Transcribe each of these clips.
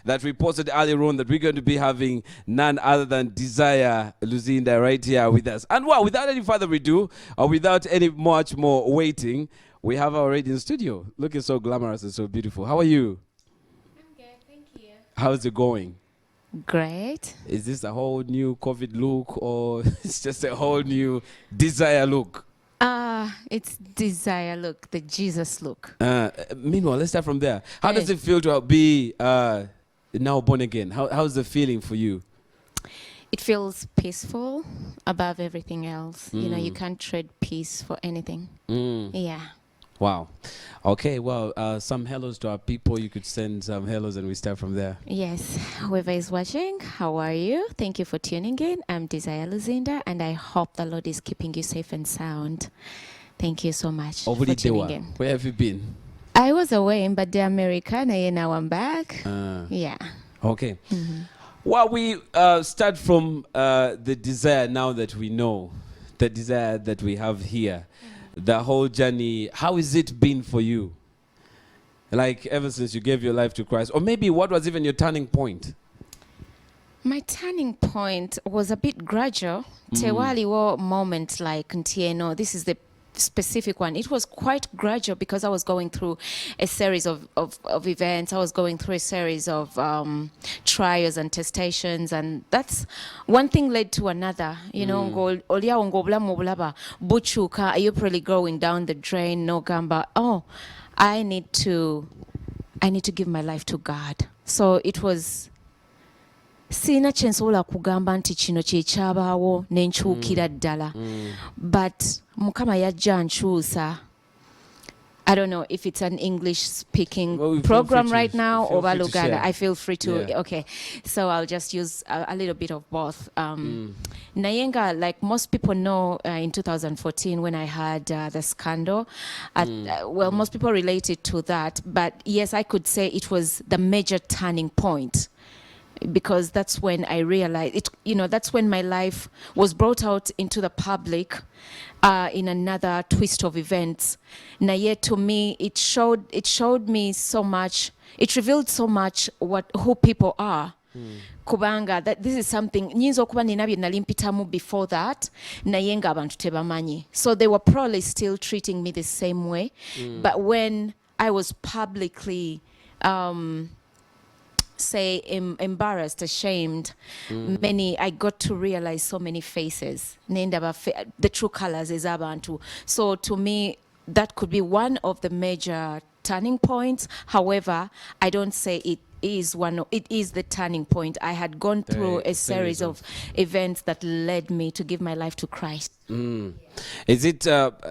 that we posted earlier on that we're going to be having none other than Desire Luzinda right here with us. And well, without any further ado, or without any much more waiting, we have her already in studio, looking so glamorous and so beautiful. How are you? I'm good, thank you. How's it going? Great. Is this a whole new COVID look, or it's just a whole new Desire look? It's Desire look, the Jesus look. Meanwhile, let's start from there. How does it feel to be now born again? How's the feeling for you? It feels peaceful above everything else. You know, you can't trade peace for anything. Yeah. Wow. Okay, well, some hellos to our people. You could send some hellos and we start from there. Yes. Whoever is watching, how are you? Thank you for tuning in. I'm Desire Luzinda, and I hope the Lord is keeping you safe and sound. Thank you so much for tuning in. Where have you been? I was away in Bade America, and now I'm back. Yeah. Okay. Well, we start from the desire now that we know, the desire that we have here, the whole journey. How has it been for you? Like ever since you gave your life to Christ, or maybe what was even your turning point? My turning point was a bit gradual. Tewaliwo moment like Ntieno, this is the specific one. It was quite gradual because I was going through a series of events. I was going through a series of trials and testations, and that's one thing led to another. You know, buchuka, are you really going down the drain? No gamba. Oh, I need to give my life to God. So it was sina kyensobola kugamba nti kino kyekyabaawo nenkyukira ddala, but mukama yajja nkyusa. I don't know if it's an English-speaking program right now or Luganda. I feel free to. Yeah. Okay, so I'll just use a little bit of both. Nayenga, like most people know, in 2014 when I had the scandal, well, most people relate it to that. But yes, I could say it was the major turning point, because that's when I realized it. You know, that's when my life was brought out into the public in another twist of events. Na yet to me, it showed me so much. It revealed so much who people are. Kubanga, that this is something nyinza okuba nina bye nali mpitamu before that, naye nga abantu tebamanyi. So they were probably still treating me the same way. But when I was publicly say embarrassed, ashamed, I got to realize so many faces, the true colors is abantu. So to me, that could be one of the major turning points. However, I don't say it is the turning point. I had gone through a series of events that led me to give my life to Christ. Is it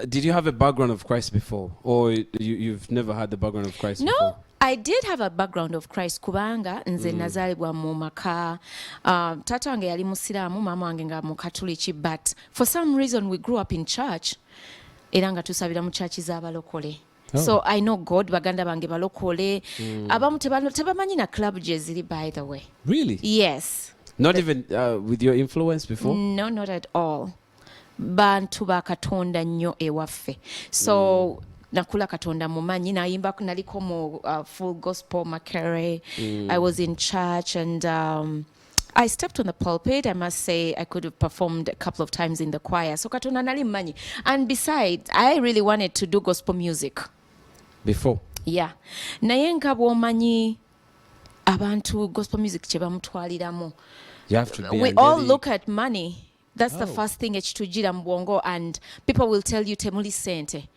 did you have a background of Christ before, or you've never had the background of Christ before? No, I did have a background of Christ. Kubanga nze nazalibwa mu maka, tata wange yali musiramu, mama wange nga mukatuliki, but for some reason we grew up in church, era nga tusabira mu church z'abalokole. So I know God, baganda bange balokole, abamu tebamanyi na club je ziri, by the way. Really? Yes. Not even with your influence before? No, not at all. Bantu ba katonda nnyo ewaffe. So nakula katonda mumanyi, nayimba naliko mu full gospel makere. I was in church, and I stepped on the pulpit. I must say I could have performed a couple of times in the choir. So katonda nali manyi. And besides, I really wanted to do gospel music. Before? Yeah. Naye nga bw'omanyi abantu gospel music kye bamutwaliramu. You have to be. We all look at money. That's the first thing ekitugira mu bwongo, and people will tell you temuli sente.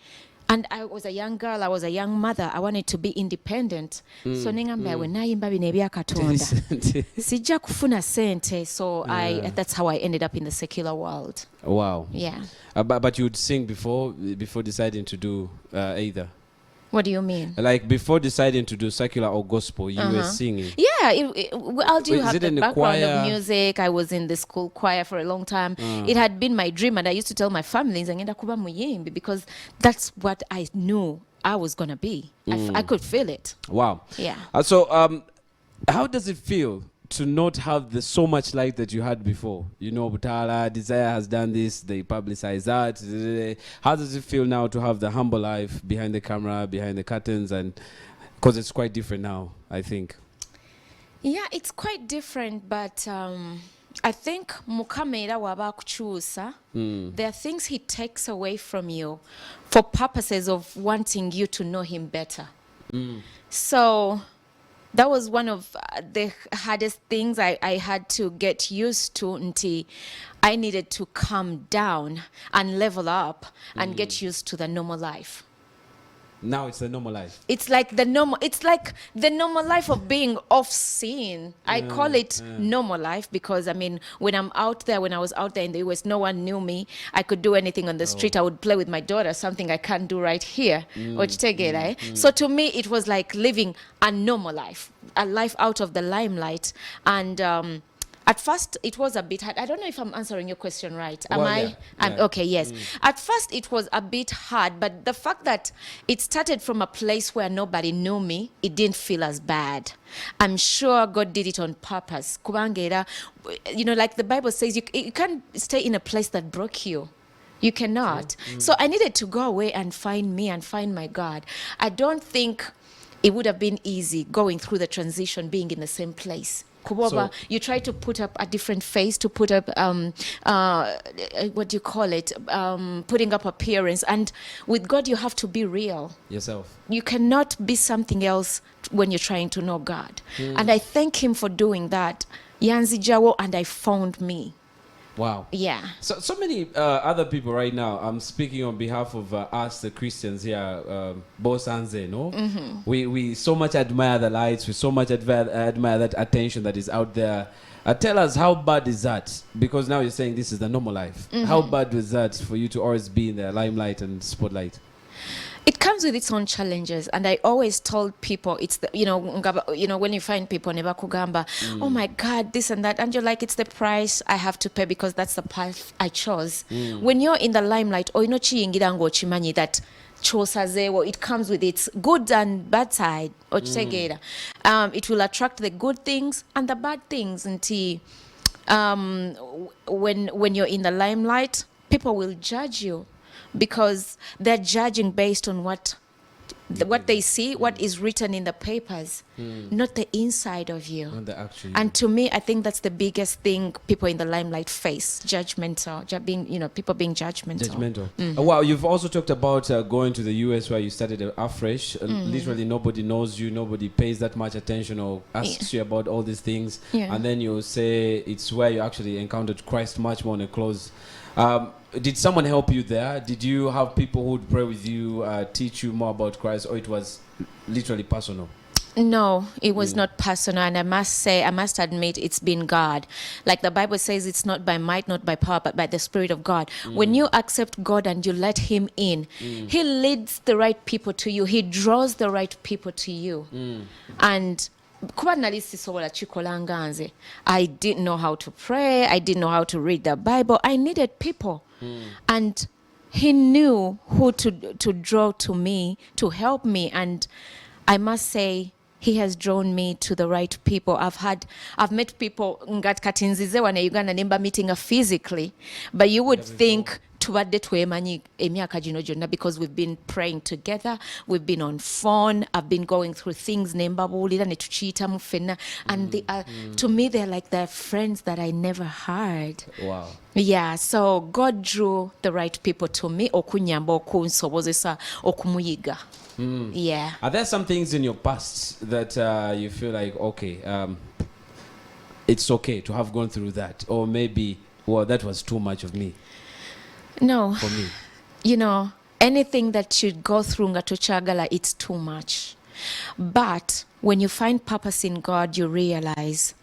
And I was a young girl, I was a young mother, I wanted to be independent. So nengamba we nayimba bino ebya Katonda sijja kufuna sente. So that's how I ended up in the secular world. Wow. Yeah. But you would sing before deciding to do either? What do you mean? Like before deciding to do secular or gospel, you were singing? Yeah, I'll do have the background of music. I was in the school choir for a long time. It had been my dream, and I used to tell my families, ngenda kuba muyimbi, because that's what I knew I was going to be. I could feel it. Wow. Yeah. So how does it feel to not have so much light that you had before? You know, Butala, Desire has done this, they publicize that. How does it feel now to have the humble life behind the camera, behind the curtains? And because it's quite different now, I think. Yeah, it's quite different, but I think mukamera waba kuchusa. There are things he takes away from you for purposes of wanting you to know him better. So that was one of the hardest things I had to get used to until I needed to calm down and level up and get used to the normal life. Now it's a normal life. It's like the normal life of being off scene. I call it normal life because, I mean, when I was out there in the US, no one knew me. I could do anything on the street. I would play with my daughter, something I can't do right here. So to me, it was like living a normal life, a life out of the limelight. And at first, it was a bit hard. I don't know if I'm answering your question right. Am Well, I? yeah, I'm, yeah. okay, yes. At first, it was a bit hard, but the fact that it started from a place where nobody knew me, it didn't feel as bad. I'm sure God did it on purpose. Kubangera, like the Bible says, you can't stay in a place that broke you. You cannot. So I needed to go away and find me and find my God. I don't think it would have been easy going through the transition, being in the same place. Kuboba, you try to put up a different face, to put up, what do you call it, putting up appearance. And with God, you have to be real. Yourself. You cannot be something else when you're trying to know God. And I thank him for doing that. Yanzi Jawo, and I found me. Wow. Yeah. So many other people right now. I'm speaking on behalf of us, the Christians here, Boss Anze, no? We so much admire the lights. We so much admire that attention that is out there. Tell us, how bad is that? Because now you're saying this is the normal life. How bad was that for you to always be in the limelight and spotlight? It comes with its own challenges, and I always told people, it's the, when you find people never kugamba, oh my God, this and that, and you're like, it's the price I have to pay because that's the path I chose. When you're in the limelight, chimanyi that chosazewo, it comes with its good and bad side. It will attract the good things and the bad things until when you're in the limelight, people will judge you, because they're judging based on what they see, what is written in the papers, not the inside of you. Not the actual. And to me, I think that's the biggest thing people in the limelight face: judgmental, people being judgmental. Wow, you've also talked about going to the US, where you started afresh. Literally, nobody knows you, nobody pays that much attention or asks you about all these things, and then you say it's where you actually encountered Christ much more on a close. Did someone help you there? Did you have people who would pray with you, teach you more about Christ, or it was literally personal? No, it was not personal, and I must admit, it's been God. Like the Bible says, it's not by might, not by power, but by the Spirit of God. When you accept God and you let him in, he leads the right people to you. He draws the right people to you. And I didn't know how to pray. I didn't know how to read the Bible. I needed people. And he knew who to draw to me, to help me. And I must say, he has drawn me to the right people. I've met people ngat katinzize wana Uganda nemba meeting her physically, but you would think tubadde twemanyi emyaka gino gyonna, because we've been praying together, we've been on phone, I've been going through things nembabuulira ne tukiyitamu ffenna, and they are, to me, they're like the friends that I never had. Wow. Yeah, so God drew the right people to me okunyamba okunsobozesa okumuyiga. Yeah. Are there some things in your past that you feel like, okay, it's okay to have gone through that, or maybe, well, that was too much of me? No. For me. Anything that you go through ngatochagala, it's too much. But when you find purpose in God, you realize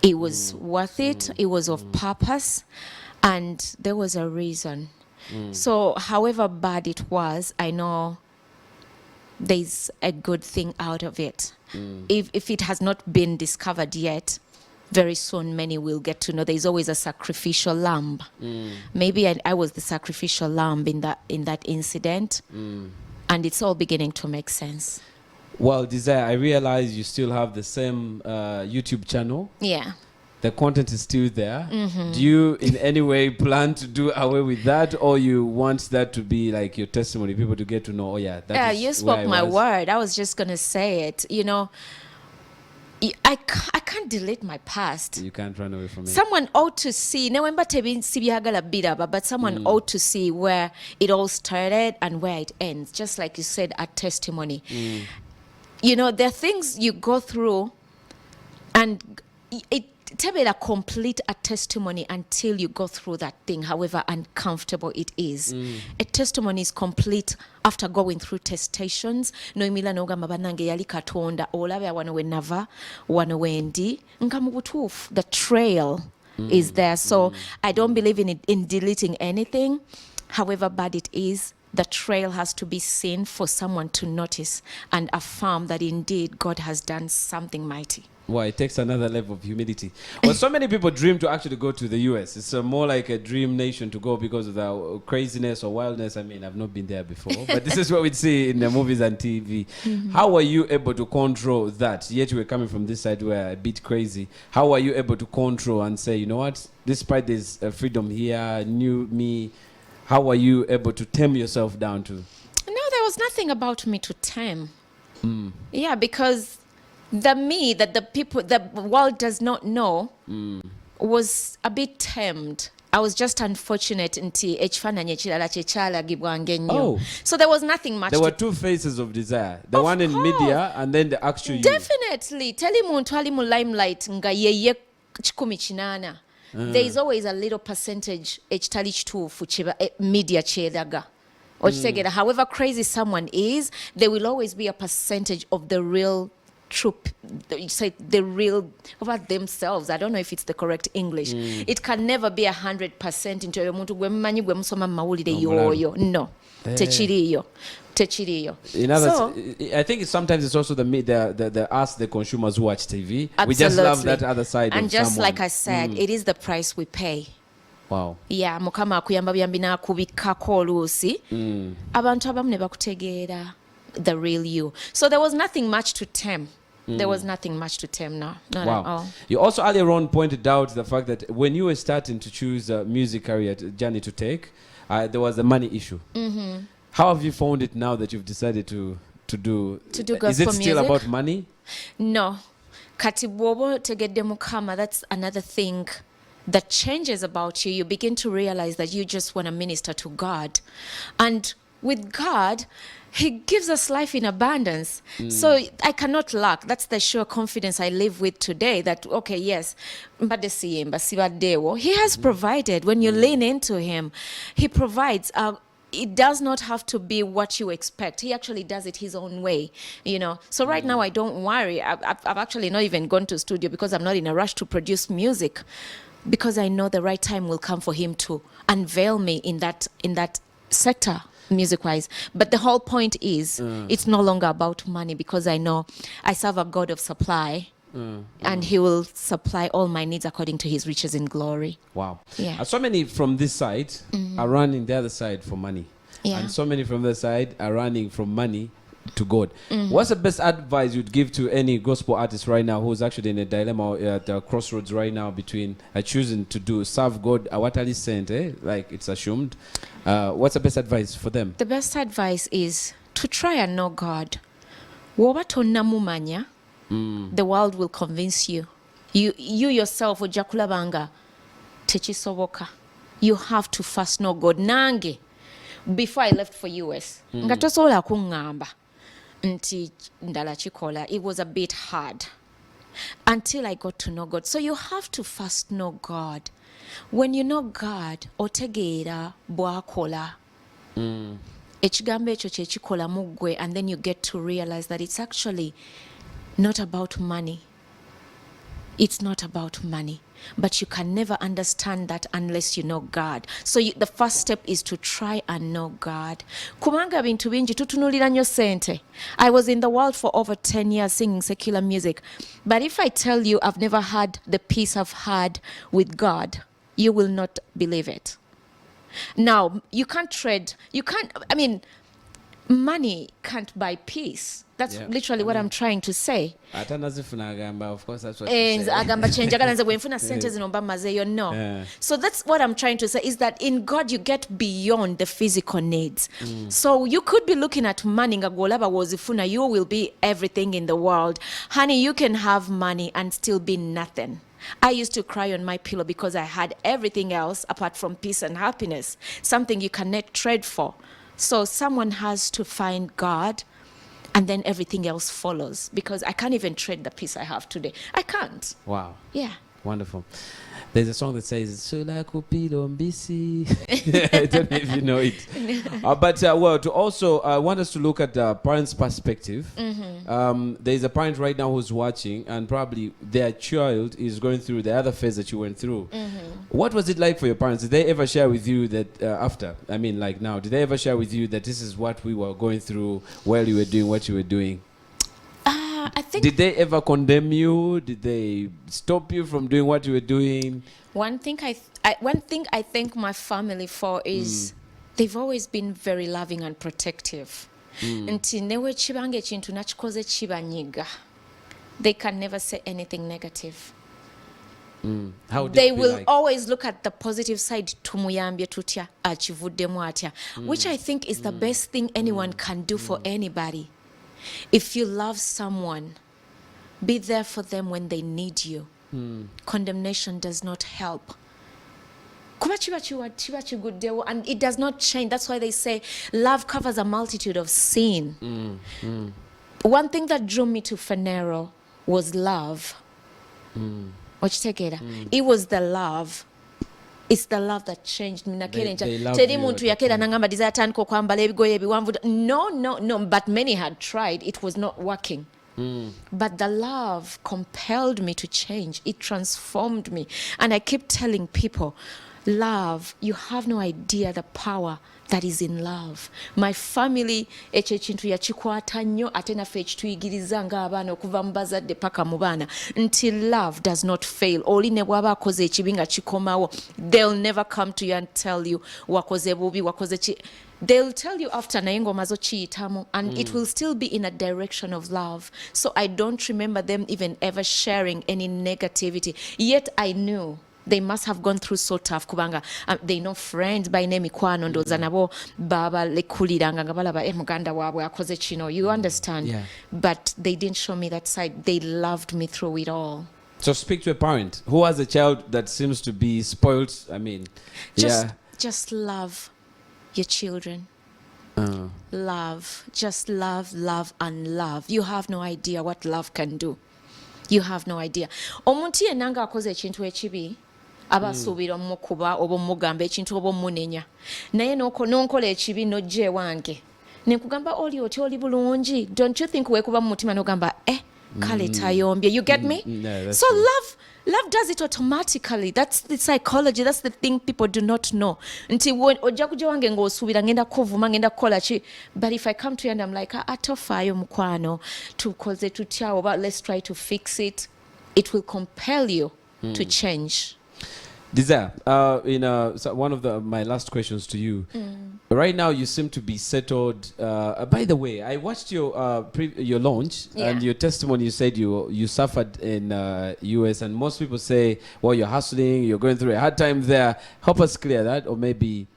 it was worth it. It was of purpose, and there was a reason. So however bad it was, I know there's a good thing out of it. If it has not been discovered yet, very soon many will get to know there's always a sacrificial lamb. Maybe I was the sacrificial lamb in that incident, and it's all beginning to make sense. Well, Desire, I realize you still have the same YouTube channel. Yeah. The content is still there. Do you in any way plan to do away with that, or you want that to be like your testimony, people to get to know, oh yeah, that is you spoke where my word. I was just going to say it. I can't delete my past. You can't run away from it. Someone ought to see, but someone ought to see where it all started and where it ends. Just like you said, a testimony. You know, there are things you go through and it a complete a testimony until you go through that thing, however uncomfortable it is. A testimony is complete after going through testations. Noimila nogamba banange yali katonda olabya wano we nava wano wendi nga mu butuufu. The trail is there. So I don't believe in deleting anything, however bad it is. The trail has to be seen for someone to notice and affirm that indeed God has done something mighty. Well, it takes another level of humility. Well, so many people dream to actually go to the US. It's more like a dream nation to go because of the craziness or wildness. I mean, I've not been there before, but this is what we see in the movies and TV. How were you able to control that? Yet you were coming from this side where a bit crazy. How were you able to control and say, you know what, despite this freedom here, new me, how were you able to tame yourself down to? No, there was nothing about me to tame. Yeah, because the me that the world does not know was a bit tamed. I was just unfortunate nti ekifaananyi ekirala kye kyalagibwanga ennyo. So there was nothing much. There were two faces of desire. The one in media and then the actual you. Definitely. Teli muntu ali mu limelight nga yeye 180. There is always a little percentage ekitali kituufu media kyeraga. However crazy someone is, there will always be a percentage of the real truth, say the real about themselves. I don't know if it's the correct English. It can never be 100% into omuntu gwe mumanyi gwe musoma mawulire yoyo. No, techiriyo. In others, I think sometimes it's also the us, the consumers who watch TV. Absolutely. We just love that other side. And of just someone. like I said, it is the price we pay. Wow. Yeah, mukama akuyamba byambi n'akubikako oluusi. Abantu abamu ne bakutegeera the real you. So there was nothing much to tame. There was nothing much to tame now. Not at all. You also earlier on pointed out the fact that when you were starting to choose a music career journey to take, there was a money issue. How have you found it now that you've decided to do gospel is it still music? about money? No. Kati bwoba tegedde mukama, that's another thing that changes about you. You begin to realize that you just want to minister to God. And with God, He gives us life in abundance. So I cannot lack. That's the sure confidence I live with today that, okay, yes, He has provided. When you lean into Him, He provides. It does not have to be what you expect. He actually does it His own way, you know. So right now I don't worry. I've actually not even gone to studio because I'm not in a rush to produce music, because I know the right time will come for Him to unveil me in that sector, music-wise. But the whole point is it's no longer about money, because I know I serve a God of supply. And He will supply all my needs according to His riches in glory. Wow. Yeah. So many from this side are running the other side for money. Yeah. And so many from the side are running from money to God. What's the best advice you'd give to any gospel artist right now who's actually in a dilemma at the crossroads right now between choosing to serve God, what are sent, like it's assumed? What's the best advice for them? The best advice is to try and know God. Woba tonnamumanya, the world will convince you. You yourself ojja kulabanga tekisoboka. You have to first know God. Nange, before I left for US, nga tosobola kuŋŋamba nti ndala kikola. It was a bit hard until I got to know God. So you have to first know God. When you know God, otegeera bw'akola. Ekigambo ekyo kye kikola mu ggwe, and then you get to realize that it's actually not about money. It's not about money. But you can never understand that unless you know God. So the first step is to try and know God. Kubanga bintu bingi tutunulira nnyo sente. I was in the world for over 10 years singing secular music. But if I tell you I've never had the peace I've had with God, you will not believe it. Now, you can't trade. You can't, money can't buy peace. That's literally what I'm trying to say. Of course, that's what And you say. agamba change aganze bwenfuna sente zino mba mazeyo no. So that's what I'm trying to say, is that in God you get beyond the physical needs. So you could be looking at money nga golaba wozifuna, you will be everything in the world. Honey, you can have money and still be nothing. I used to cry on my pillow because I had everything else apart from peace and happiness, something you cannot trade for. So someone has to find God, and then everything else follows, because I can't even trade the peace I have today. I can't. Wow. Yeah. Wonderful. There's a song that says, Sula Kupido Mbisi. I don't know if you know it. But to also, I want us to look at the parents' perspective. There's a parent right now who's watching, and probably their child is going through the other phase that you went through. What was it like for your parents? Did they ever share with you that after? I mean, like now, did they ever share with you that this is what we were going through while you were doing what you were doing? I think. Did they ever condemn you? Did they stop you from doing what you were doing? One thing I thank my family for is they've always been very loving and protective. Nti newe chibange chintu nachikoze chibanyiga. They can never say anything negative. How did They it be will like? always look at the positive side. Tumuyambye tutya achivuddemu atya, which I think is the best thing anyone can do for anybody. If you love someone, be there for them when they need you. Condemnation does not help. Kuba chiba chiguddewo, and it does not change. That's why they say love covers a multitude of sin. One thing that drew me to Phaneroo was love. It was the love. It's the love that changed me. They loved you. No, but many had tried. It was not working. But the love compelled me to change. It transformed me. And I keep telling people, love, you have no idea the power that is in love. My family ekyo ekintu yakikwata nnyo, ate naffe ekituyigiriza ng'abaana okuva mu bazadde paka mu baana, until love does not fail. Oli ne bw'aba akoze ekibi nga kikomawo, they'll never come to you and tell you wakoze bubi, wakoze ki. They'll tell you after naye ng'omaze okiyitamu, and it will still be in a direction of love. So I don't remember them even ever sharing any negativity. Yet I knew they must have gone through so tough kubanga they know friends by name mikwano ndoza nabo baba lekuliranga nga balaba muganda waabwe akoze kino, you understand. But they didn't show me that side. They loved me through it all. So speak to a parent who has a child that seems to be spoiled. I mean, just love your children. Just love and love. You have no idea what love can do. You have no idea. Omuntu yenna nga akoze ekintu ekibi aba asuubira omukuba oba omugamba ekintu oba omunenya, naye n'onkola ekibi n'ojja ewange nekugamba oli oti oli bulungi, don't you think weekuba mu mutima n'ogamba kale tayombye? You get me? So love does it automatically. That's the psychology. That's the thing people do not know. Nti ojja kujja wange ng'osuubira ngenda kuvuma ngenda kukola ki, but if I come to you and I'm like atofaayo mukwano tukoze tutya oba let's try to fix it, it will compel you to change. Desire, so one of my last questions to you. Right now, you seem to be settled. By the way, I watched your launch and your testimony. You said you suffered in US, and most people say, well, you're hustling, you're going through a hard time there. Help us clear that, or maybe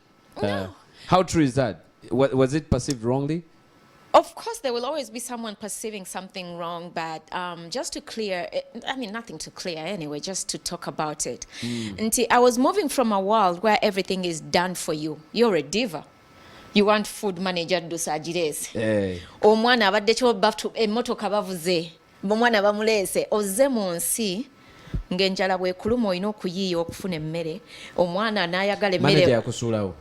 how true is that? Was it perceived wrongly? Of course, there will always be someone perceiving something wrong, but just to clear, nothing to clear anyway, just to talk about it. Until I was moving from a world where everything is done for you. You're a diva. You want food manager do sagirese. Omwana abadde kyo baftu emmotoka bavuze. Omwana bamulese ozze mu nsi ng'enjala bwekuluma olina okuyiiya okufuna emmere. Omwana n'ayagala emmere. Manager yakusuulawo.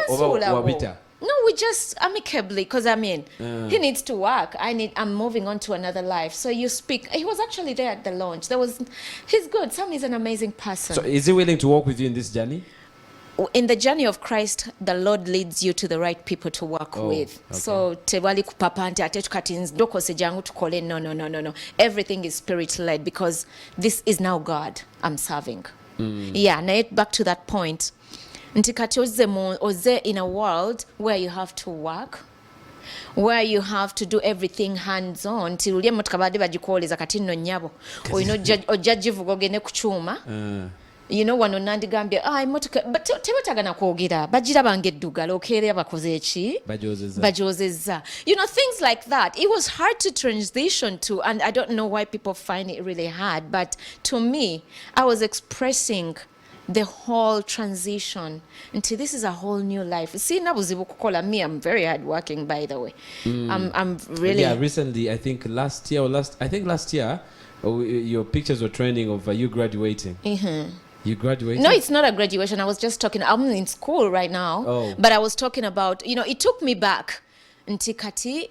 Oba no, we just amicably, because he needs to work. I'm moving on to another life. So you speak. He was actually there at the launch. He's good. Sam is an amazing person. So is he willing to walk with you in this journey? In the journey of Christ, the Lord leads you to the right people to work with. Okay. So tewali kupapa nti ate tukati ndokose jangu tukole. No. Everything is spirit led, because this is now God I'm serving. Now back to that point. Nti kati oze in a world where you have to work, where you have to do everything hands on nti luli emmotoka badde bagikuwoleza kati nno nnyabo olina ojja givuga ogende ku kyuma wano nandigambye emmotoka tebatagana kwogera bagirabanga eddugala okeera bakoze eki bajozezza things like that. It was hard to transition to, and I don't know why people find it really hard, but to me I was expressing the whole transition until this is a whole new life. See, nabuzibu kukola me, I'm very hard working, by the way. I'm really recently, I think last year your pictures were trending of you graduating. You graduated? No, it's not a graduation. I was just talking, I'm in school right now, but I was talking about, it took me back. Ntikati,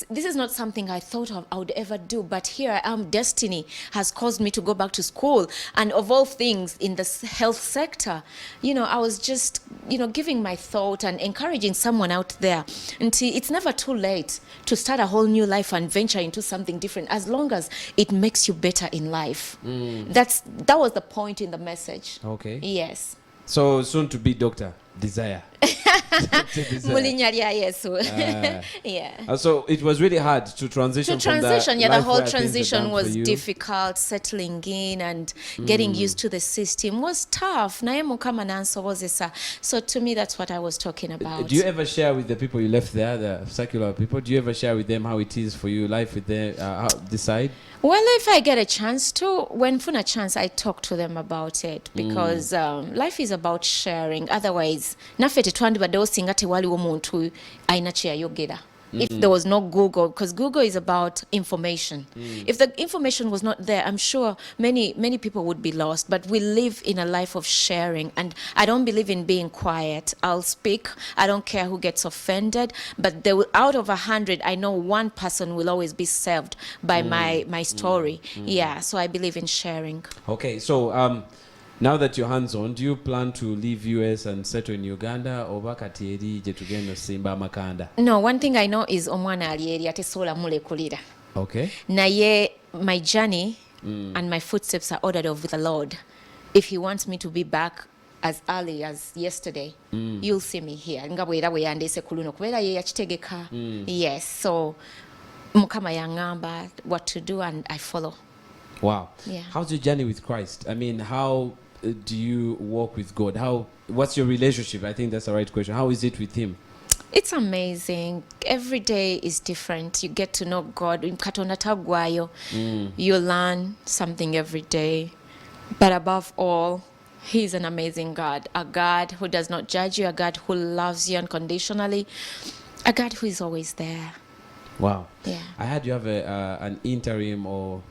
this is not something I thought I would ever do, but here I am. Destiny has caused me to go back to school, and of all things in the health sector, I was just, giving my thought and encouraging someone out there. Until it's never too late to start a whole new life and venture into something different, as long as it makes you better in life. That was the point in the message. Okay. Yes. So soon to be Dr. Desire. Mulinya lya Yesu. Yeah. So it was really hard to transition. The whole transition was difficult. Settling in and getting used to the system was tough. Naye Mukama nansowozesa. So to me, that's what I was talking about. Do you ever share with the people you left there, the secular people? Do you ever share with them how it is for you, life with them, decide? Well, if I get a chance to, when funa chance, I talk to them about it, because life is about sharing. Otherwise, naffe tetwandibaddewo singa tewaliwo muntu ayina kye yayogera. If there was no Google, because Google is about information. If the information was not there, I'm sure many people would be lost. But we live in a life of sharing, and I don't believe in being quiet. I'll speak. I don't care who gets offended. But out of 100, I know one person will always be served by my story. Yeah, so I believe in sharing. Okay, so now that you're hands-on, do you plan to leave US and settle in Uganda or bakati eri gye tugenda simba amakanda? No, one thing I know is omwana ali eri atesobola mulekulira. Okay. Naye my journey and my footsteps are ordered of the Lord. If he wants me to be back as early as yesterday, you'll see me here. Nga bwera bwe yandeese ku luno kubeera ye yakitegeka. Yes, so Mukama yangamba what to do and I follow. Wow. Yeah. How's your journey with Christ? I mean, how do you walk with God? What's your relationship? I think that's the right question. How is it with him? It's amazing. Every day is different. You get to know God. Katonda tagwayo. You learn something every day. But above all, he's an amazing God. A God who does not judge you. A God who loves you unconditionally. A God who is always there. Wow. Yeah. I heard you have an interim or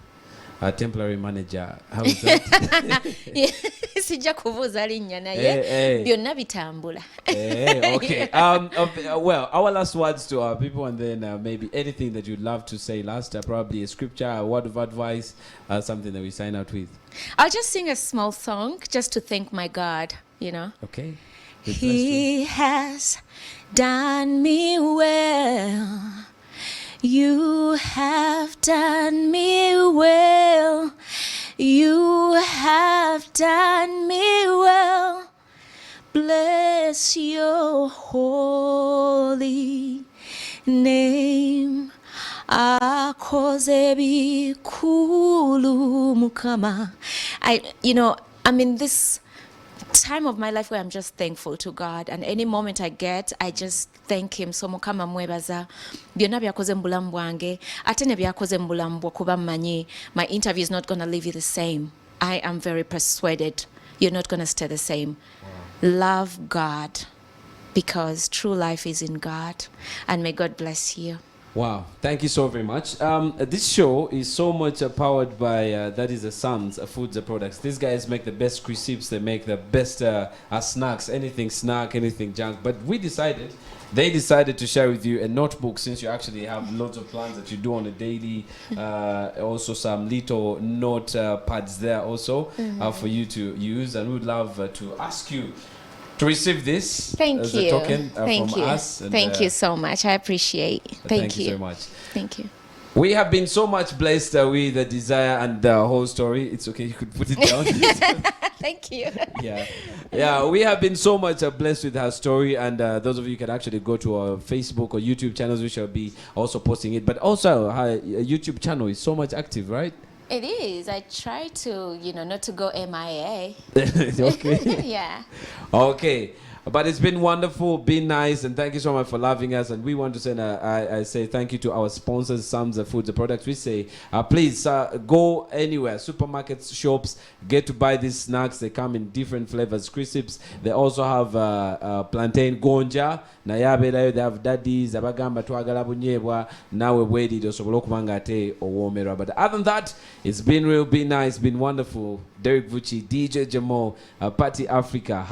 a temporary manager. How is that? Sijja kubuuza linnya naye byonna bitambula. Okay. Well, our last words to our people, and then maybe anything that you'd love to say last, probably a scripture, a word of advice, something that we sign out with. I'll just sing a small song just to thank my God, Okay. He has done me well. You have done me well. You have done me well. Bless your holy name. Akoze bikulu Mukama. I'm in this time of my life where I'm just thankful to God, and any moment I get, I just thank him. So Mukama mwebaza byonna byakoze mu bulamu bwange ate ne byakoze mu bulamu bwo kuba mmanyi my interview is not going to leave you the same. I am very persuaded you're not going to stay the same. Love God, because true life is in God, and may God bless you. Wow, thank you so very much. This show is so much powered by, that is the Sons Foods Products. These guys make the best crisps, they make the best snacks, anything snack, anything junk. But they decided to share with you a notebook, since you actually have lots of plans that you do on a daily, also some little note pads there also for you to use. And we would love to ask you to receive this as a token from us. And, Thank you so much. I appreciate. Thank you so much. Thank you. We have been so much blessed with the desire and the whole story. It's okay, you could put it down. Thank you. Yeah, we have been so much blessed with her story, and those of you can actually go to our Facebook or YouTube channels. We shall be also posting it, but also her YouTube channel is so much active, right? It is. I try to, not to go MIA. Okay. Yeah. Okay. But it's been wonderful, been nice, and thank you so much for loving us. And we want to send I say thank you to our sponsors, Sam's Foods, the products. We say, please go anywhere, supermarkets, shops, get to buy these snacks. They come in different flavors, crisps. They also have plantain gonja. They have daddies, abagamba twagala bunyebwa, nawe bwedi osobola okubanga ate owomerwa. But other than that, it's been real, been nice, been wonderful. Derek Vucci, DJ Jamal, Party Africa,